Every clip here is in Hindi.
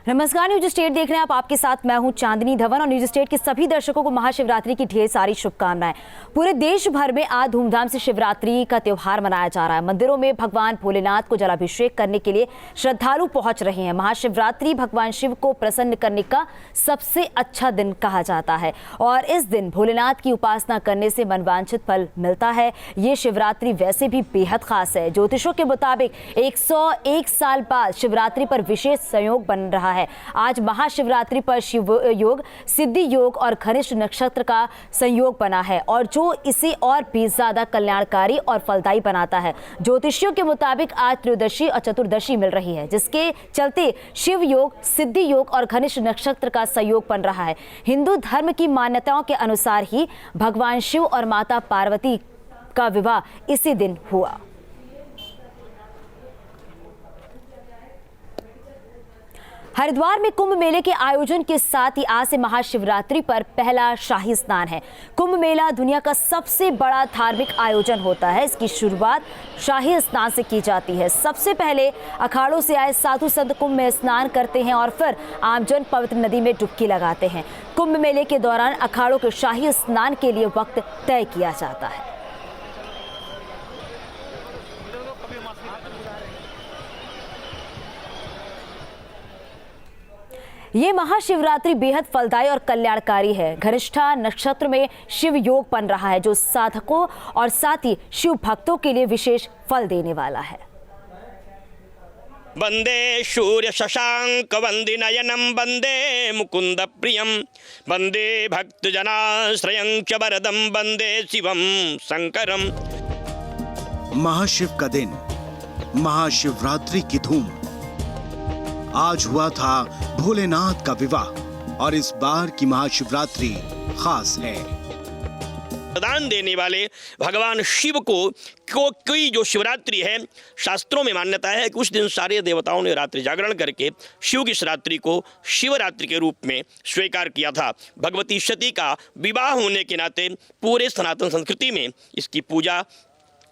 नमस्कार, न्यूज स्टेट देख रहे हैं आप। आपके साथ मैं हूं चांदनी धवन और न्यूज स्टेट के सभी दर्शकों को महाशिवरात्रि की ढेर सारी शुभकामनाएं। पूरे देश भर में आज धूमधाम से शिवरात्रि का त्योहार मनाया जा रहा है। मंदिरों में भगवान भोलेनाथ को जलाभिषेक करने के लिए श्रद्धालु पहुंच रहे हैं। महाशिवरात्रि भगवान शिव को प्रसन्न करने का सबसे अच्छा दिन कहा जाता है और इस दिन भोलेनाथ की उपासना करने से मनवांछित फल मिलता है। ये शिवरात्रि वैसे भी बेहद खास है। ज्योतिषों के मुताबिक 101 साल बाद शिवरात्रि पर विशेष संयोग बन रहा है। आज महाशिवरात्रि पर शिव योग, सिद्धि योग और घनिष्ठ नक्षत्र का संयोग बना है और जो इसे और भी ज्यादा कल्याणकारी और फलदायी बनाता है। ज्योतिषियों के मुताबिक आज त्रयोदशी और चतुर्दशी मिल रही है, जिसके चलते शिव योग, सिद्धि योग और घनिष्ठ नक्षत्र का संयोग बन रहा है। हिंदू धर्म की मान्यताओं के अनुसार ही भगवान शिव और माता पार्वती का विवाह इसी दिन हुआ। हरिद्वार में कुंभ मेले के आयोजन के साथ ही आज से महाशिवरात्रि पर पहला शाही स्नान है। कुंभ मेला दुनिया का सबसे बड़ा धार्मिक आयोजन होता है। इसकी शुरुआत शाही स्नान से की जाती है। सबसे पहले अखाड़ों से आए साधु संत कुंभ में स्नान करते हैं और फिर आमजन पवित्र नदी में डुबकी लगाते हैं। कुंभ मेले के दौरान अखाड़ों के शाही स्नान के लिए वक्त तय किया जाता है। ये महाशिवरात्रि बेहद फलदायी और कल्याणकारी है। घनिष्ठा नक्षत्र में शिव योग बन रहा है, जो साधकों और साथ ही शिव भक्तों के लिए विशेष फल देने वाला है। वंदे सूर्य शशांक वंदिनयनम वंदे मुकुंद प्रियम वंदे भक्त जनाश्रयं च वरदम वंदे शिवम शंकरम। महाशिव का दिन, महाशिवरात्रि की धूम। आज हुआ था भोलेनाथ का विवाह और इस बार की महाशिवरात्रि खास है। वरदान देने वाले भगवान शिव की जो शिवरात्रि है, शास्त्रों में मान्यता है कि उस दिन सारे देवताओं ने रात्रि जागरण करके शिव की शिवरात्रि को शिवरात्रि के रूप में स्वीकार किया था। भगवती सती का विवाह होने के नाते पूरे सनातन संस्कृति में इसकी पूजा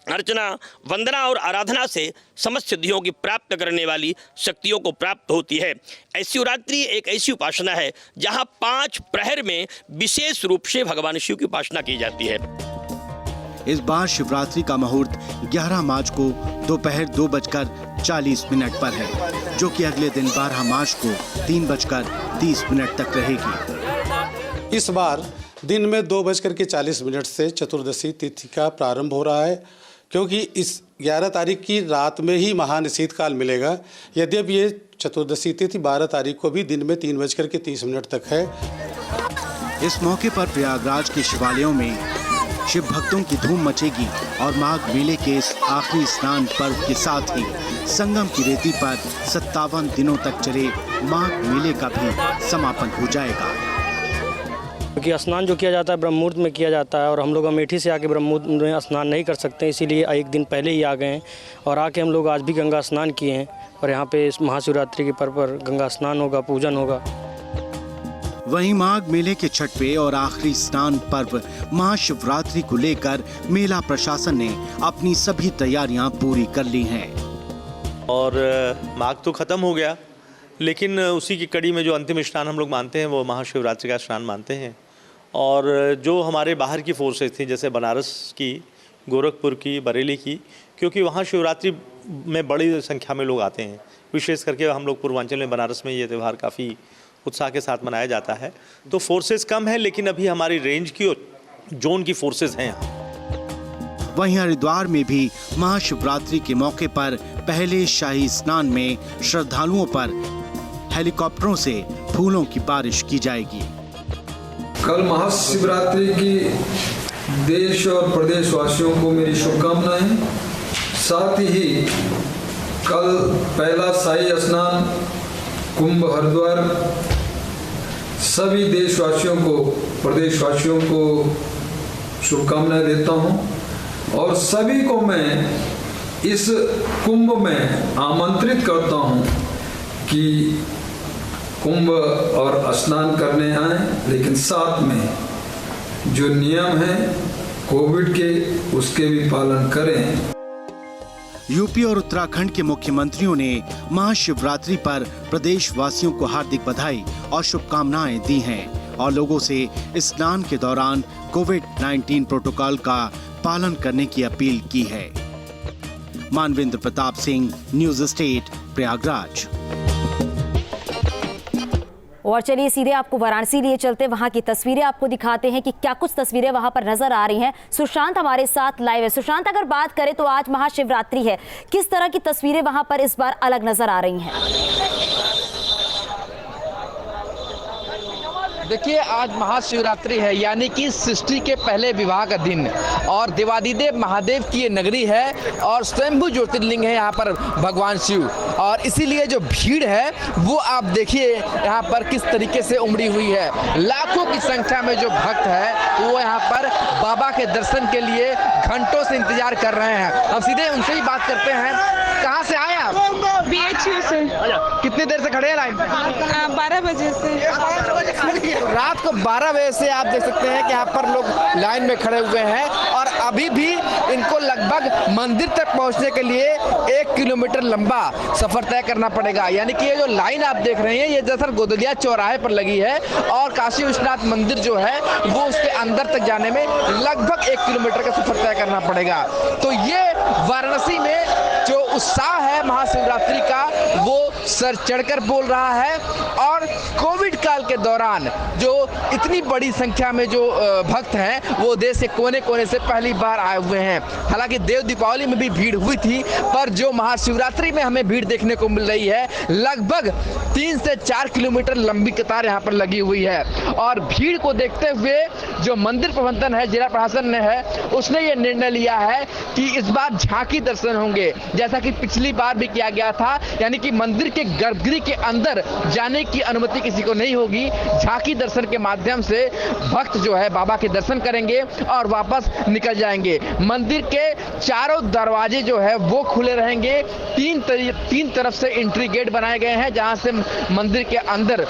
अर्चना, वंदना और आराधना से समस्त सिद्धियों की प्राप्त करने वाली शक्तियों को प्राप्त होती है। ऐसी शिवरात्रि एक ऐसी उपासना है जहां 5 प्रहर में विशेष रूप से भगवान शिव की उपासना की जाती है। इस बार शिवरात्रि का मुहूर्त 11 मार्च को दोपहर 2:40 पर है, जो कि अगले दिन 12 मार्च को 3:30 तक रहेगी। इस बार दिन में 2:40 से चतुर्दशी तिथि का प्रारंभ हो रहा है, क्योंकि इस 11 तारीख की रात में ही महानिशीत काल मिलेगा। यद्यपि ये चतुर्दशी तिथि 12 तारीख को भी दिन में 3:30 तक है। इस मौके पर प्रयागराज के शिवालयों में शिव भक्तों की धूम मचेगी और माघ मेले के इस आखिरी स्नान पर्व के साथ ही संगम की रेती पर 57 दिनों तक चले माघ मेले का भी समापन हो जाएगा। क्योंकि स्नान जो किया जाता है ब्रह्म मुहूर्त में किया जाता है और हम लोग अमेठी से आके ब्रह्म मुहूर्त में स्नान नहीं कर सकते, इसीलिए एक दिन पहले ही आ गए हैं और आके हम लोग आज भी गंगा स्नान किए हैं और यहाँ पे इस महाशिवरात्रि के पर्व पर गंगा स्नान होगा, पूजन होगा। वहीं माघ मेले के छठवें और आखिरी स्नान पर्व महाशिवरात्रि को लेकर मेला प्रशासन ने अपनी सभी तैयारियां पूरी कर ली हैं। और माघ तो खत्म हो गया, लेकिन उसी की कड़ी में जो अंतिम स्नान हम लोग मानते हैं वो महाशिवरात्रि का स्नान मानते हैं। और जो हमारे बाहर की फोर्सेस थी, जैसे बनारस की, गोरखपुर की, बरेली की, क्योंकि वहाँ शिवरात्रि में बड़ी संख्या में लोग आते हैं। विशेष करके हम लोग पूर्वांचल में बनारस में ये त्यौहार काफ़ी उत्साह के साथ मनाया जाता है। तो फोर्सेस कम है, लेकिन अभी हमारी रेंज की और जोन की फोर्सेस हैं यहाँ। वहीं हरिद्वार में भी महाशिवरात्रि के मौके पर पहले शाही स्नान में श्रद्धालुओं पर हेलीकॉप्टरों से फूलों की बारिश की जाएगी। कल महाशिवरात्रि की देश और प्रदेश वासियों को मेरी शुभकामनाएं। साथ ही कल पहला शाही स्नान कुंभ हरिद्वार, सभी देशवासियों को, प्रदेशवासियों को शुभकामनाएं देता हूं और सभी को मैं इस कुंभ में आमंत्रित करता हूं कि कुंभ और स्नान करने आए, लेकिन साथ में जो नियम है कोविड के, उसके भी पालन करें। यूपी और उत्तराखंड के मुख्यमंत्रियों ने महाशिवरात्रि पर प्रदेशवासियों को हार्दिक बधाई और शुभकामनाएं दी हैं और लोगों से स्नान के दौरान कोविड-19 प्रोटोकॉल का पालन करने की अपील की है। Manvendra Pratap Singh, news state, Prayagraj. और चलिए सीधे आपको वाराणसी लिए चलते, वहां की तस्वीरें आपको दिखाते हैं कि क्या कुछ तस्वीरें वहां पर नजर आ रही हैं। सुशांत हमारे साथ लाइव है। सुशांत, अगर बात करें तो आज महाशिवरात्रि है, किस तरह की तस्वीरें वहां पर इस बार अलग नजर आ रही हैं? देखिए, आज महाशिवरात्रि है, यानी कि सृष्टि के पहले विवाह का दिन, और देवादिदेव महादेव की ये नगरी है और स्वयंभू ज्योतिर्लिंग है यहाँ पर भगवान शिव, और इसीलिए जो भीड़ है वो आप देखिए यहाँ पर किस तरीके से उमड़ी हुई है। लाखों की संख्या में जो भक्त है वो यहाँ पर बाबा के दर्शन के लिए घंटों से इंतजार कर रहे हैं। हम सीधे उनसे ही बात करते हैं। कहाँ से आए आप? BHU से। कितनी देर से खड़े हैं लाइन में? 12 बजे से। रात को 12 बजे से आप देख सकते हैं कि यहाँ पर लोग लाइन में खड़े हुए हैं, और अभी भी इनको लगभग मंदिर तक पहुँचने के लिए 1 किलोमीटर लंबा सफर तय करना पड़ेगा। यानी कि ये जो लाइन आप देख रहे हैं ये दरअसल गोदलिया चौराहे पर लगी है, और काशी विश्वनाथ मंदिर जो है वो उसके अंदर तक जाने में लगभग 1 किलोमीटर का सफर तय करना पड़ेगा। तो ये वाराणसी में जो उत्साह है महाशिवरात्रि का वो सर चढ़कर बोल रहा है, और कोविड काल के दौरान जो इतनी बड़ी संख्या में जो भक्त हैं वो देश के कोने कोने से पहली बार आए हुए हैं। हालांकि देव दीपावली में भी भीड़ हुई थी, पर जो महाशिवरात्रि में हमें भीड़ देखने को मिल रही है लगभग 3 से 4 किलोमीटर लंबी कतार यहाँ पर लगी हुई है। और भीड़ को देखते हुए जो मंदिर प्रबंधन है, जिला प्रशासन ने है, उसने ये निर्णय लिया है कि इस बार झांकी दर्शन होंगे, जैसा कि पिछली बार भी किया गया था। यानी कि मंदिर के गर्भगृह के अंदर जाने की अनुमति किसी को नहीं होगी। झांकी दर्शन के माध्यम से भक्त जो है बाबा के दर्शन करेंगे और वापस निकल जाएंगे। मंदिर के चारों दरवाजे जो है वो खुले रहेंगे। तीन तरफ से एंट्री गेट बनाए गए हैं, जहां से मंदिर के अंदर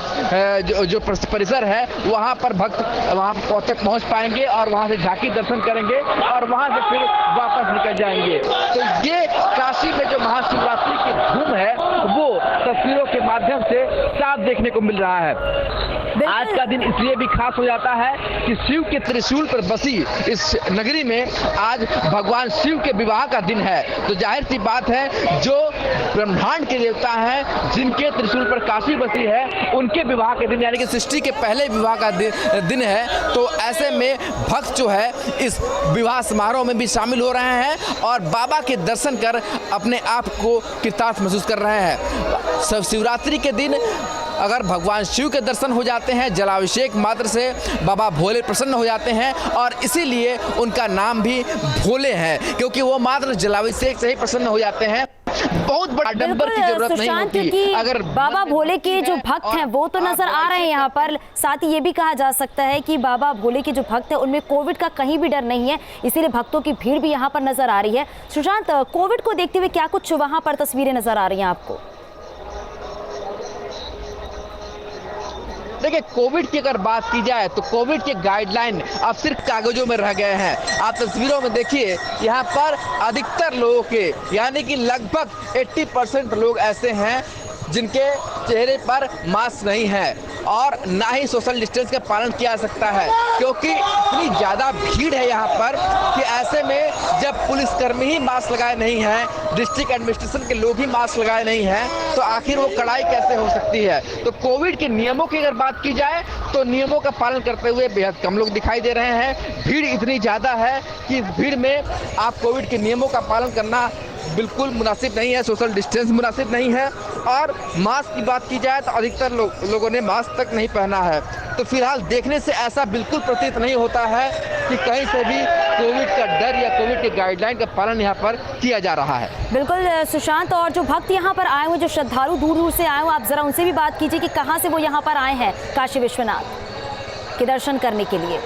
जो परिसर है वहां पर भक्त वहां तक पहुंच पाएंगे और वहां से झांकी दर्शन करेंगे और वहां से फिर वापस निकल जाएंगे। तो ये काशी में जो महाशिवरात्रि की धूम है वो तस्वीरों के माध्यम से साफ देखने को मिल रहा है। आज का दिन इसलिए भी खास हो जाता है कि शिव के त्रिशूल पर बसी इस नगरी में आज भगवान शिव के विवाह का दिन है। तो जाहिर सी बात है, जो ब्रह्मांड के देवता हैं जिनके त्रिशूल पर काशी बसी है, उनके विवाह के दिन यानी कि सृष्टि के पहले विवाह का दिन है। तो ऐसे में भक्त जो है इस विवाह समारोह में भी शामिल हो रहे हैं और बाबा के दर्शन कर अपने आप को कृतार्थ महसूस कर रहे हैं। सब शिवरात्रि के दिन अगर भगवान शिव के दर्शन हो जाते हैं, जलाभिषेक मात्र से बाबा भोले प्रसन्न हो जाते हैं, और इसीलिए उनका नाम भी भोले है, क्योंकि वो मात्र जलाभिषेक से ही प्रसन्न हो जाते हैं। बहुत बड़ा आडंबर की जरूरत नहीं होती। अगर बाबा भोले के जो भक्त हैं वो तो नजर आ रहे हैं यहाँ पर, साथ ही ये भी कहा जा सकता है कि बाबा भोले के जो भक्त हैं उनमें कोविड का कहीं भी डर नहीं है, इसीलिए भक्तों की भीड़ भी यहाँ पर नजर आ रही है। सुशांत, कोविड को देखते हुए क्या कुछ वहाँ पर तस्वीरें नजर आ रही हैं आपको? देखिए, कोविड की अगर बात की जाए तो कोविड के गाइडलाइन अब सिर्फ कागजों में रह गए हैं। आप तस्वीरों में देखिए, यहाँ पर अधिकतर लोगों के यानी कि लगभग 80% लोग ऐसे हैं जिनके चेहरे पर मास्क नहीं है और ना ही सोशल डिस्टेंस का पालन किया जा सकता है, क्योंकि इतनी ज़्यादा भीड़ है यहाँ पर कि ऐसे में जब पुलिसकर्मी ही मास्क लगाए नहीं हैं, डिस्ट्रिक्ट एडमिनिस्ट्रेशन के लोग ही मास्क लगाए नहीं हैं, तो आखिर वो कड़ाई कैसे हो सकती है। तो कोविड के नियमों की अगर बात की जाए तो नियमों का पालन करते हुए बेहद कम लोग दिखाई दे रहे हैं। भीड़ इतनी ज़्यादा है कि इस भीड़ में आप कोविड के नियमों का पालन करना बिल्कुल मुनासिब नहीं है, सोशल डिस्टेंस मुनासिब नहीं है, और मास्क की बात की जाए तो अधिकतर लोगों ने मास्क तक नहीं पहना है। तो फिलहाल देखने से ऐसा बिल्कुल प्रतीत नहीं होता है कि कहीं से भी कोविड का डर या कोविड के गाइडलाइन का पालन यहाँ पर किया जा रहा है। बिल्कुल सुशांत, और जो भक्त यहाँ पर आए हुए, जो श्रद्धालु दूर दूर से आए हुए, आप जरा उनसे भी बात कीजिए कि कहाँ से वो यहाँ पर आए हैं काशी विश्वनाथ के दर्शन करने के लिए।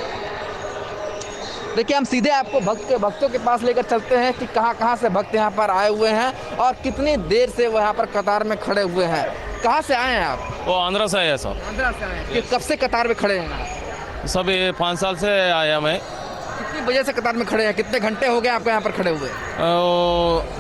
देखिए, हम सीधे आपको भक्तों के पास लेकर चलते हैं कि कहाँ से भक्त यहाँ पर आए हुए हैं और कितनी देर से वो यहाँ पर कतार में खड़े हुए हैं। कहाँ से आए हैं आप? वो आंध्रा से आया सर। आंध्रा से आए हैं। कि कब से कतार में खड़े हैं? सब 5 साल से आया मैं। कितनी बजे से कतार में खड़े हैं, कितने घंटे हो गए आपको यहाँ पर खड़े हुए?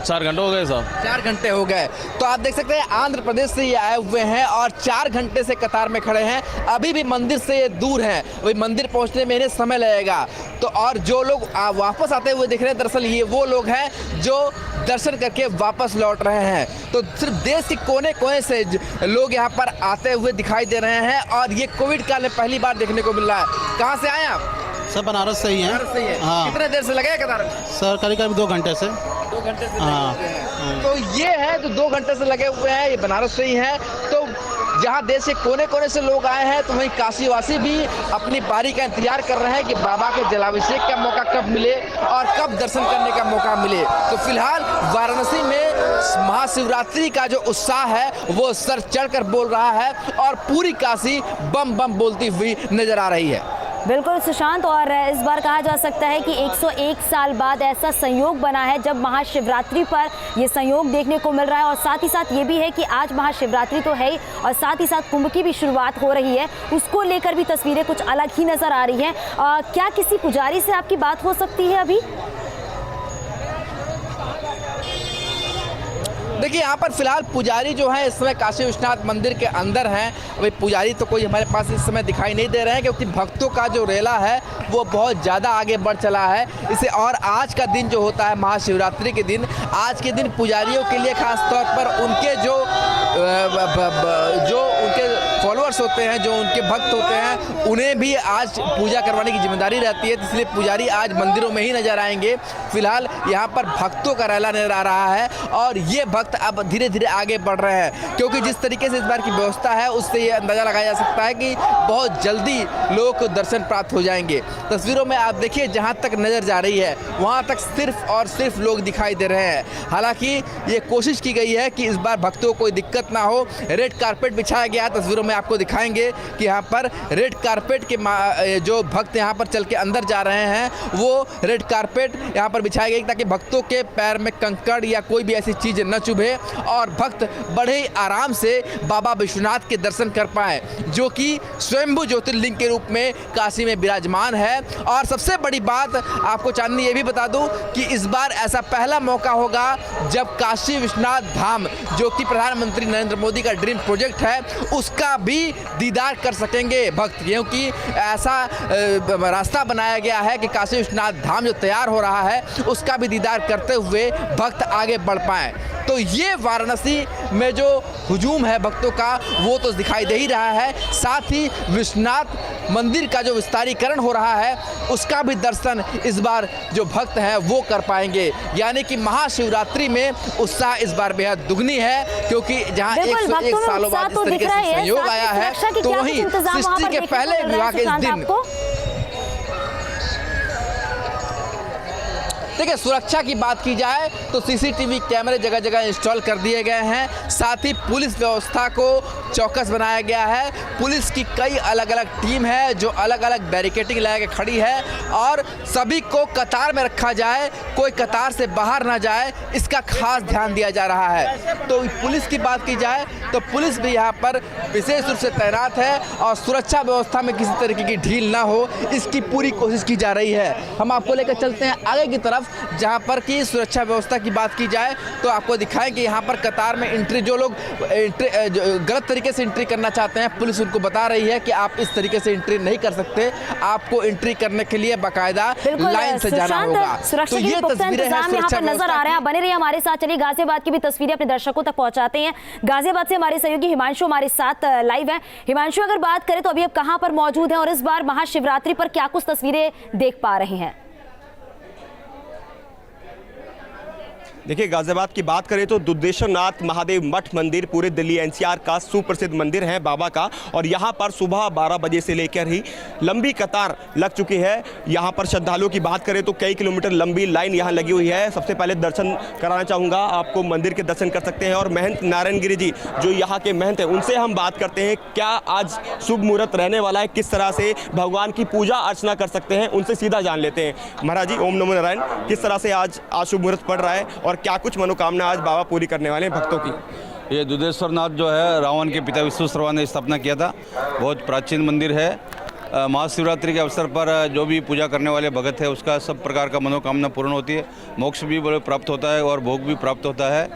4 घंटे हो गए साहब। 4 घंटे हो गए। तो आप देख सकते हैं आंध्र प्रदेश से ये आए हुए हैं और 4 घंटे से कतार में खड़े हैं। अभी भी मंदिर से ये दूर हैं, वही मंदिर पहुंचने में इन्हें समय लगेगा। तो और जो लोग वापस आते हुए दिख रहे हैं, दरअसल ये वो लोग हैं जो दर्शन करके वापस लौट रहे हैं। तो सिर्फ देश के कोने कोने से लोग यहाँ पर आते हुए दिखाई दे रहे हैं और ये कोविड काल में पहली बार देखने को मिल रहा है। कहाँ से आए आप? सर बनारस से ही हैं। बनारस से ही है। हाँ। कितने देर से लगे कतार में? सर करीब 2 घंटे से। 2 घंटे से हाँ। लगे हैं। तो ये है जो 2 घंटे से लगे हुए हैं, ये बनारस से ही हैं। तो जहाँ देश के कोने कोने से लोग आए हैं, तो वहीं काशीवासी भी अपनी बारी का इंतजार कर रहे हैं कि बाबा के जलाभिषेक का मौका कब मिले और कब दर्शन करने का मौका मिले। तो फिलहाल वाराणसी में महाशिवरात्रि का जो उत्साह है वो सर चढ़कर बोल रहा है और पूरी काशी बम बम बोलती हुई नजर आ रही है। बिल्कुल सुशांत, और इस बार कहा जा सकता है कि 101 साल बाद ऐसा संयोग बना है जब महाशिवरात्रि पर ये संयोग देखने को मिल रहा है। और साथ ही साथ ये भी है कि आज महाशिवरात्रि तो है ही और साथ ही साथ कुंभ की भी शुरुआत हो रही है, उसको लेकर भी तस्वीरें कुछ अलग ही नजर आ रही हैं। क्या किसी पुजारी से आपकी बात हो सकती है अभी? देखिए यहाँ पर फिलहाल पुजारी जो है इस समय काशी विश्वनाथ मंदिर के अंदर हैं। अभी पुजारी तो कोई हमारे पास इस समय दिखाई नहीं दे रहे हैं क्योंकि भक्तों का जो रेला है वो बहुत ज़्यादा आगे बढ़ चला है इसे। और आज का दिन जो होता है महाशिवरात्रि के दिन, आज के दिन पुजारियों के लिए खास तौर पर उनके जो उनके फॉलोअर्स होते हैं, जो उनके भक्त होते हैं, उन्हें भी आज पूजा करवाने की जिम्मेदारी रहती है। इसलिए पुजारी आज मंदिरों में ही नजर आएंगे। फिलहाल यहाँ पर भक्तों का रैला नजर आ रहा है और ये भक्त अब धीरे धीरे आगे बढ़ रहे हैं क्योंकि जिस तरीके से इस बार की व्यवस्था है उससे ये अंदाजा लगाया जा सकता है कि बहुत जल्दी लोगों को दर्शन प्राप्त हो जाएंगे। तस्वीरों में आप देखिए जहाँ तक नजर जा रही है वहाँ तक सिर्फ और सिर्फ लोग दिखाई दे रहे हैं। हालांकि ये कोशिश की गई है कि इस बार भक्तों को कोई दिक्कत ना हो। रेड कारपेट बिछाया गया है, तस्वीरों में आपको दिखाएंगे कि यहाँ पर रेड कारपेट के जो भक्त यहाँ पर चल के अंदर जा रहे हैं वो रेड कारपेट यहाँ पर बिछाया गया ताकि भक्तों के पैर में कंकड़ या कोई भी ऐसी चीज़ न चुभे और भक्त बड़े ही आराम से बाबा विश्वनाथ के दर्शन कर पाए, जो कि स्वयंभू ज्योतिर्लिंग के रूप में काशी में विराजमान है। और सबसे बड़ी बात आपको चांदनी ये भी बता दूं कि इस बार ऐसा पहला मौका होगा जब काशी विश्वनाथ धाम, जो कि प्रधानमंत्री नरेंद्र मोदी का ड्रीम प्रोजेक्ट है, उसका भी दीदार कर सकेंगे भक्त, क्योंकि ऐसा रास्ता बनाया गया है कि काशी विश्वनाथ धाम जो तैयार हो रहा है उसका भी दीदार करते हुए भक्त आगे बढ़ पाएँ। तो ये वाराणसी में जो हुजूम है भक्तों का वो तो दिखाई दे ही रहा है, साथ ही विश्वनाथ मंदिर का जो विस्तारीकरण हो रहा है उसका भी दर्शन इस बार जो भक्त हैं वो कर पाएंगे। यानी कि महाशिवरात्रि में उत्साह इस बार बेहद दुगनी है क्योंकि जहां 101 सालों बाद इस तरीके से संयोग आया है तो वहीं सृष्टि के पहले विवाह के इस दिन देखिए सुरक्षा की बात की जाए तो सीसीटीवी कैमरे जगह जगह इंस्टॉल कर दिए गए हैं। साथ ही पुलिस व्यवस्था को चौकस बनाया गया है। पुलिस की कई अलग अलग टीम है जो अलग अलग बैरिकेडिंग लगा के खड़ी है और सभी को कतार में रखा जाए, कोई कतार से बाहर ना जाए, इसका खास ध्यान दिया जा रहा है। तो पुलिस की बात की जाए तो पुलिस भी यहाँ पर विशेष रूप से तैनात है और सुरक्षा व्यवस्था में किसी तरीके की ढील ना हो इसकी पूरी कोशिश की जा रही है। हम आपको लेकर चलते हैं आगे की तरफ जहाँ पर कि सुरक्षा व्यवस्था की बात की जाए तो आपको दिखाएं कि यहाँ पर कतार में एंट्री जो लोग गलत तरीके से एंट्री करना चाहते हैं, पुलिस उनको बता रही है कि आप इस तरीके से एंट्री नहीं कर सकते, आपको एंट्री करने के लिए बाकायदा लाइन से जाना होगा। तो ये तस्वीरें यहाँ पर नजर आ रहे हैं। बने रहिए हमारे साथ। चलिए गाजियाबाद की भी तस्वीरें अपने दर्शकों तक पहुंचाते हैं। गाजियाबाद से हमारे सहयोगी हिमांशु हमारे साथ लाइव है। हिमांशु, अगर बात करें तो अभी आप कहां पर मौजूद हैं और इस बार महाशिवरात्रि पर क्या कुछ तस्वीरें देख पा रहे हैं? देखिए, गाजियाबाद की बात करें तो दुधेश्वरनाथ महादेव मठ मंदिर पूरे दिल्ली एनसीआर का सुप्रसिद्ध मंदिर है बाबा का, और यहाँ पर सुबह 12 बजे से लेकर ही लंबी कतार लग चुकी है। यहाँ पर श्रद्धालुओं की बात करें तो कई किलोमीटर लंबी लाइन यहाँ लगी हुई है। सबसे पहले दर्शन कराना चाहूँगा आपको, मंदिर के दर्शन कर सकते हैं और महंत नारायण गिरी जी जो यहाँ के महंत हैं उनसे हम बात करते हैं क्या आज शुभ मुहूर्त रहने वाला है, किस तरह से भगवान की पूजा अर्चना कर सकते हैं, उनसे सीधा जान लेते हैं। महाराज जी, ओम नमो नारायण, किस तरह से आज शुभ मुहूर्त पड़ रहा है और क्या कुछ मनोकामना आज बाबा पूरी करने वाले हैं भक्तों की? ये दुधेश्वरनाथ जो है रावण के पिता विश्वेश्वर ने स्थापना किया था। बहुत प्राचीन मंदिर है महाशिवरात्रि के अवसर पर जो भी पूजा करने वाले भगत है उसका सब प्रकार का मनोकामना पूर्ण होती है, मोक्ष भी प्राप्त होता है और भोग भी प्राप्त होता है।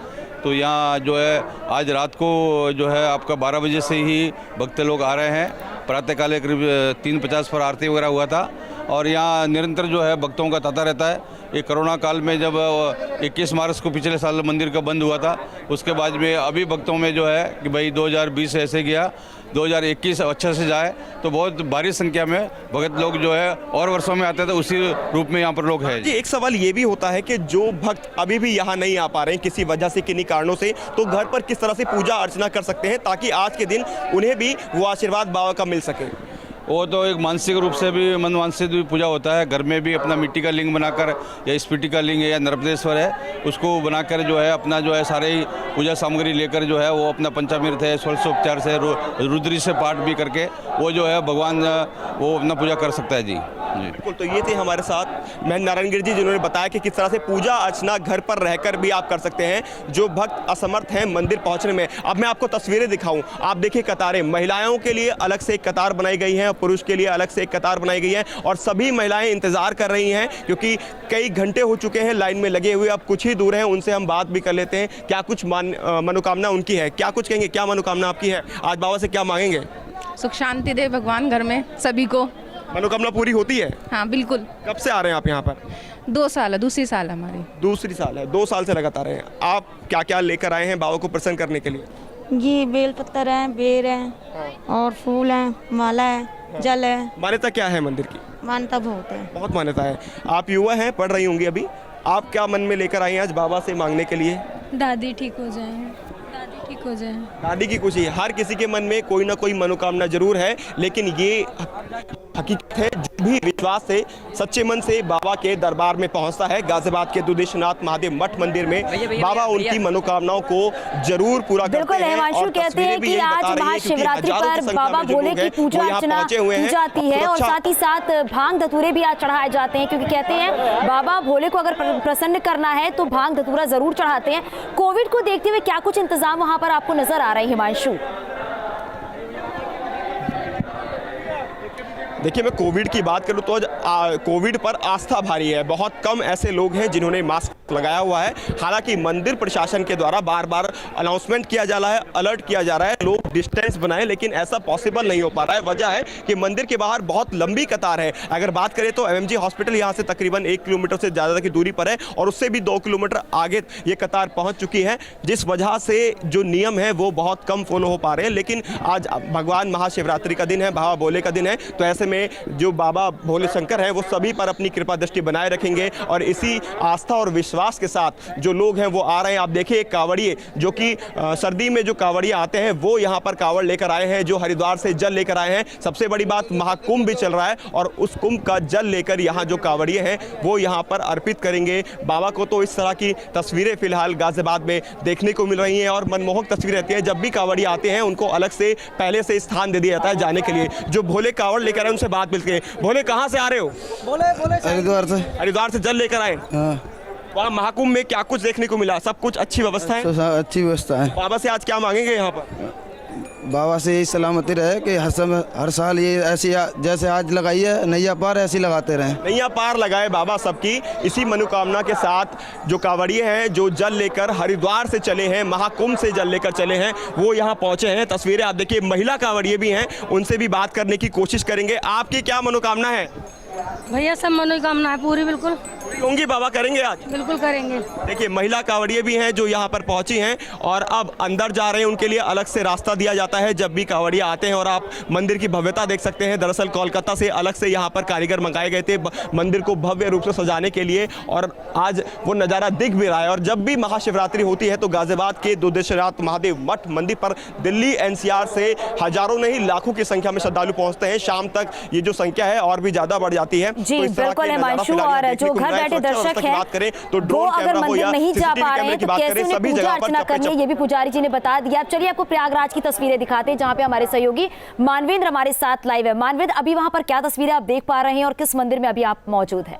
तो यहाँ जो है आज रात को जो है आपका 12 बजे से ही भक्त लोग आ रहे हैं। प्रातःकाल करीब 3:50 पर आरती वगैरह हुआ था और यहाँ निरंतर जो है भक्तों का तांता रहता है। ये कोरोना काल में जब 21 मार्च को पिछले साल मंदिर का बंद हुआ था, उसके बाद में अभी भक्तों में जो है कि भाई 2020 ऐसे गया, 2021 अच्छे से जाए, तो बहुत भारी संख्या में भगत लोग जो है और वर्षों में आते थे उसी रूप में यहाँ पर लोग हैं। जी, एक सवाल ये भी होता है कि जो भक्त अभी भी यहाँ नहीं आ पा रहे हैं किसी वजह से, किन्हीं कारणों से, तो घर पर किस तरह से पूजा अर्चना कर सकते हैं ताकि आज के दिन उन्हें भी वो आशीर्वाद बाबा का मिल सके? वो तो एक मानसिक रूप से भी, मन मानसिक भी पूजा होता है। घर में भी अपना मिट्टी का लिंग बनाकर या स्फीति का लिंग है या नर्मदेश्वर है, उसको बनाकर जो है अपना जो है सारे ही पूजा सामग्री लेकर जो है वो अपना पंचामृत है, षोडशोपचार से, रुद्री से पाठ भी करके वो जो है भगवान वो अपना पूजा कर सकता है। जी बिल्कुल। तो ये थे हमारे साथ महेंद्र नारायण गिरी जी, जिन्होंने बताया कि किस तरह से पूजा अर्चना घर पर रहकर भी आप कर सकते हैं जो भक्त असमर्थ हैं मंदिर पहुंचने में। अब मैं आपको तस्वीरें दिखाऊं, आप देखिए कतारें, महिलाओं के लिए अलग से एक कतार बनाई गई है, पुरुष के लिए अलग से एक कतार बनाई गई है और सभी महिलाएं इंतजार कर रही हैं क्योंकि कई घंटे हो चुके हैं लाइन में लगे हुए। अब कुछ ही दूर हैं, उनसे हम बात भी कर लेते हैं। क्या कुछ मनोकामना उनकी है, क्या कुछ कहेंगे, क्या मनोकामना आपकी है? आज बाबा से क्या मांगेंगे? सुख शांति दे भगवान घर में सभी को। मनोकामना पूरी होती है? हाँ बिल्कुल। कब से आ रहे हैं आप यहाँ पर? 2 साल है, दूसरी साल है हमारी। दूसरी साल है, 2 साल से लगातार हैं। आप क्या क्या लेकर आए हैं बाबा को प्रसन्न करने के लिए? ये बेल पत्तर है, बेर है और फूल है, माला है, जल है। मान्यता क्या है मंदिर की? मान्यता बहुत है, बहुत मान्यता है। आप युवा हैं, पढ़ रही होंगी अभी, आप क्या मन में लेकर आई हैं आज बाबा से मांगने के लिए? दादी ठीक हो जाए, दादी ठीक हो जाए। दादी की खुशी। हर किसी के मन में कोई ना कोई मनोकामना जरूर है, लेकिन ये हकीकत है जो भी विश्वास से, सच्चे मन से बाबा के दरबार में पहुंचता है, गाजियाबाद के दुदेशनाथ महादेव मठ मंदिर में बाबा उनकी मनोकामनाओं को जरूर पूरा करते हैं। बिल्कुल, हिमांशु कहते हैं कि आज महाशिवरात्रि पर बाबा भोले की पूजा अर्चना की जाती है और साथ ही साथ भांग धतूरे भी आज चढ़ाए जाते हैं क्योंकि कहते हैं बाबा भोले को अगर प्रसन्न करना है तो भांग धतूरा जरूर चढ़ाते हैं। कोविड को देखते हुए क्या कुछ इंतजाम वहां पर आपको नजर आ रहे हैं हिमांशु? देखिए, मैं कोविड की बात करूं तो कोविड पर आस्था भारी है। बहुत कम ऐसे लोग हैं जिन्होंने मास्क लगाया हुआ है। हालांकि मंदिर प्रशासन के द्वारा बार बार अनाउंसमेंट किया जा रहा है, अलर्ट किया जा रहा है लोग डिस्टेंस बनाएं, लेकिन ऐसा पॉसिबल नहीं हो पा रहा है। वजह है कि मंदिर के बाहर बहुत लंबी कतार है। अगर बात करें तो एमएमजी हॉस्पिटल यहाँ से तकरीबन 1 किलोमीटर से ज़्यादा की दूरी पर है और उससे भी 2 किलोमीटर आगे ये कतार पहुँच चुकी है, जिस वजह से जो नियम है वो बहुत कम फॉलो हो पा रहे हैं। लेकिन आज भगवान महाशिवरात्रि का दिन है, बाबा भोले का दिन है, तो ऐसे में जो बाबा भोले शंकर हैं वो सभी पर अपनी कृपा दृष्टि बनाए रखेंगे और इसी आस्था और विश्वास के साथ जो लोग हैं वो आ रहे हैं। आप देखिए एक कांवड़िए जो कि सर्दी में जो कांवड़िए आते हैं वो यहाँ पर कांवड़ लेकर आए हैं, जो हरिद्वार से जल लेकर आए हैं। सबसे बड़ी बात, महाकुंभ भी चल रहा है और उस कुंभ का जल लेकर यहाँ जो कांवड़िए हैं वो यहाँ पर अर्पित करेंगे बाबा को। तो इस तरह की तस्वीरें फिलहाल गाजियाबाद में देखने को मिल रही हैं और मनमोहक तस्वीरें रहती है। जब भी कांवड़िए आते हैं उनको अलग से पहले से स्थान दे दिया जाता है जाने के लिए। जो भोले कांवड़ लेकर आए उनसे बात मिलती है। भोले, कहाँ से आ रहे हो? हरिद्वार से। हरिद्वार से जल लेकर आए। वहाँ महाकुंभ में क्या कुछ देखने को मिला? सब कुछ अच्छी व्यवस्था है? अच्छी व्यवस्था है। बाबा से आज क्या मांगेंगे यहाँ पर? बाबा से यही सलामती रहे कि हर साल ये ऐसी जैसे आज लगाई है नैया पार ऐसी लगाते रहें। नैया पार लगाए बाबा सबकी। इसी मनोकामना के साथ जो कांवड़िए हैं जो जल लेकर हरिद्वार से चले हैं, महाकुंभ से जल लेकर चले हैं, वो यहाँ पहुँचे हैं। तस्वीरें आप देखिए, महिला कांवड़िए भी हैं, उनसे भी बात करने की कोशिश करेंगे। आपकी क्या मनोकामना है? भैया सब मनोकामना है पूरी, बिल्कुल होंगी बाबा करेंगे आज? बिल्कुल करेंगे। देखिए, महिला कांवड़िए भी हैं जो यहाँ पर पहुंची हैं और अब अंदर जा रहे हैं। उनके लिए अलग से रास्ता दिया जाता है जब भी कांवड़िया आते हैं। और आप मंदिर की भव्यता देख सकते हैं। दरअसल कोलकाता से अलग से यहाँ पर कारीगर मंगाए गए थे मंदिर को भव्य रूप से सजाने के लिए और आज वो नज़ारा दिख भी रहा है। और जब भी महाशिवरात्रि होती है तो गाजियाबाद के दुदेशनाथ महादेव मठ मंदिर पर दिल्ली एनसीआर से हजारों नहीं लाखों की संख्या में श्रद्धालु पहुँचते हैं। शाम तक ये जो संख्या है और भी ज़्यादा बढ़ जाती है। जी बिल्कुल हिमांशु, और जो घर बैठे दर्शक हैं तो वो अगर मंदिर नहीं जा पा रहे हैं तो कैसे उन्हें पूजा अर्चना करनी है, ये भी पुजारी जी ने बता दिया। अब चलिए आपको प्रयागराज की तस्वीरें दिखाते हैं जहां पे हमारे सहयोगी मानवेंद्र हमारे साथ लाइव है। मानवेंद्र, अभी वहां पर क्या तस्वीरें आप देख पा रहे हैं और किस मंदिर में अभी आप मौजूद हैं?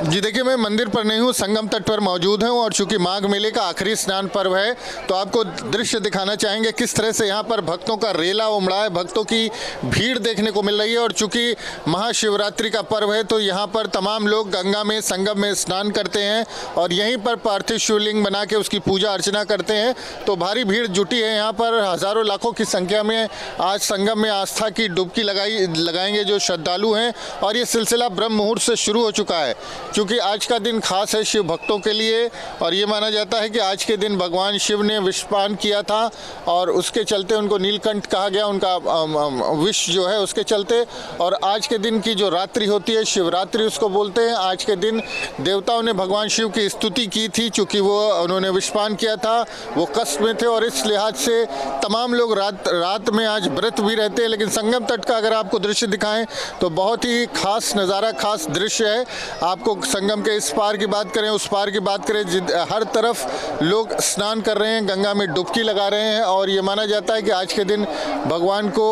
जी देखिए, मैं मंदिर पर नहीं हूँ, संगम तट पर मौजूद हूँ और चूंकि माघ मेले का आखिरी स्नान पर्व है तो आपको दृश्य दिखाना चाहेंगे किस तरह से यहाँ पर भक्तों का रेला उमड़ा है, भक्तों की भीड़ देखने को मिल रही है। और चूंकि महाशिवरात्रि का पर्व है तो यहाँ पर तमाम लोग गंगा में संगम में स्नान करते हैं और यहीं पर पार्थिव शिवलिंग बना के उसकी पूजा अर्चना करते हैं। तो भारी भीड़ जुटी है यहाँ पर, हज़ारों लाखों की संख्या में आज संगम में आस्था की डुबकी लगाएंगे जो श्रद्धालु हैं। और ये सिलसिला ब्रह्म मुहूर्त से शुरू हो चुका है क्योंकि आज का दिन खास है शिव भक्तों के लिए। और ये माना जाता है कि आज के दिन भगवान शिव ने विषपान किया था और उसके चलते उनको नीलकंठ कहा गया, उनका विष जो है उसके चलते। और आज के दिन की जो रात्रि होती है शिवरात्रि उसको बोलते हैं। आज के दिन देवताओं ने भगवान शिव की स्तुति की थी चूँकि उन्होंने विषपान किया था, वो कष्ट में थे और इस लिहाज से तमाम लोग रात में आज व्रत भी रहते हैं। लेकिन संगम तट का अगर आपको दृश्य दिखाएं तो बहुत ही खास नज़ारा, खास दृश्य है। आपको संगम के इस पार की बात करें उस पार की बात करें, हर तरफ लोग स्नान कर रहे हैं, गंगा में डुबकी लगा रहे हैं। और ये माना जाता है कि आज के दिन भगवान को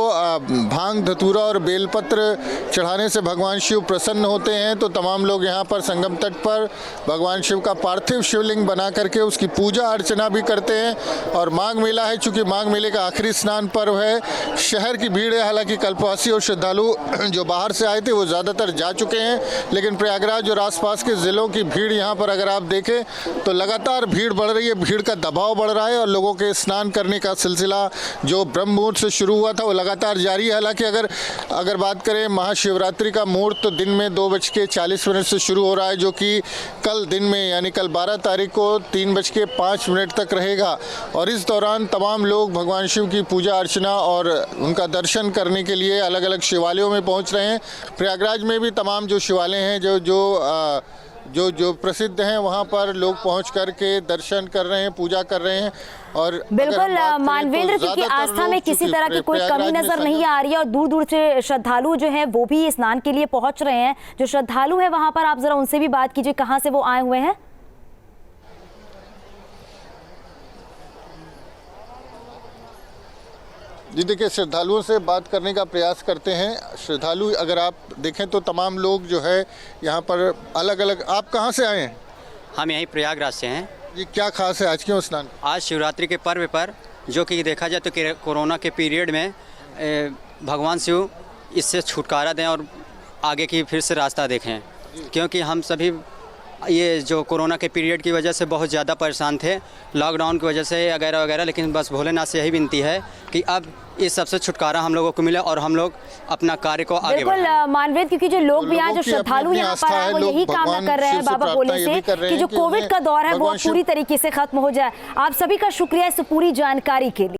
भांग धतूरा और बेलपत्र चढ़ाने से भगवान शिव प्रसन्न होते हैं। तो तमाम लोग यहाँ पर संगम तट पर भगवान शिव का पार्थिव शिवलिंग बना करके उसकी पूजा अर्चना भी करते हैं। और माघ मेला है, चूँकि माघ मेले का आखिरी स्नान पर्व है, शहर की भीड़ है। हालांकि कल्पवासी और श्रद्धालु जो बाहर से आए थे वो ज़्यादातर जा चुके हैं, लेकिन प्रयागराज और आसपास के ज़िलों की भीड़ यहाँ पर अगर आप देखें तो लगातार भीड़ बढ़ रही है, भीड़ का दबाव बढ़ रहा है। और लोगों के स्नान करने का सिलसिला जो ब्रह्म मुहूर्त से शुरू हुआ था वो लगातार जारी है। हालांकि अगर बात करें महाशिवरात्रि का मुहूर्त तो दिन में 2:40 से शुरू हो रहा है, जो कि कल दिन में यानी कल 12 तारीख को 3:05 तक रहेगा। और इस दौरान तमाम लोग भगवान शिव की पूजा अर्चना और उनका दर्शन करने के लिए अलग अलग शिवालयों में पहुंच रहे हैं। प्रयागराज में भी तमाम जो शिवालय हैं जो प्रसिद्ध हैं वहां पर लोग पहुंच करके दर्शन कर रहे हैं, पूजा कर रहे हैं। और बिल्कुल मानवेंद्र, क्योंकि आस्था में किसी तरह की कोई कमी नजर नहीं आ रही है और दूर दूर से श्रद्धालु जो हैं वो भी स्नान के लिए पहुंच रहे हैं। जो श्रद्धालु हैं वहां पर आप जरा उनसे भी बात कीजिए, कहाँ से वो आए हुए हैं? जी देखिए, श्रद्धालुओं से बात करने का प्रयास करते हैं। श्रद्धालु अगर आप देखें तो तमाम लोग जो है यहाँ पर अलग अलग। आप कहाँ से आए हैं? हम यहीं प्रयागराज से हैं। जी क्या खास है आज क्यों स्नान? आज शिवरात्रि के पर्व पर जो कि देखा जाए तो कोरोना के पीरियड में भगवान शिव इससे छुटकारा दें और आगे की फिर से रास्ता देखें, क्योंकि हम सभी ये जो कोरोना के पीरियड की वजह से बहुत ज़्यादा परेशान थे, लॉकडाउन की वजह से वगैरह वगैरह। लेकिन बस भोलेनाथ से यही विनती है कि अब इस सबसे छुटकारा हम लोगों को मिले और हम लोग अपना कार्य को आगे बढ़ाएं। बिल्कुल मानवेद, क्योंकि जो लोग भी यहाँ जो श्रद्धालु यहाँ पर आए वो यही कामना कर रहे हैं बाबा भोले से कि जो कोविड का दौर है वो पूरी तरीके से खत्म हो जाए। आप सभी का शुक्रिया इस पूरी जानकारी के लिए।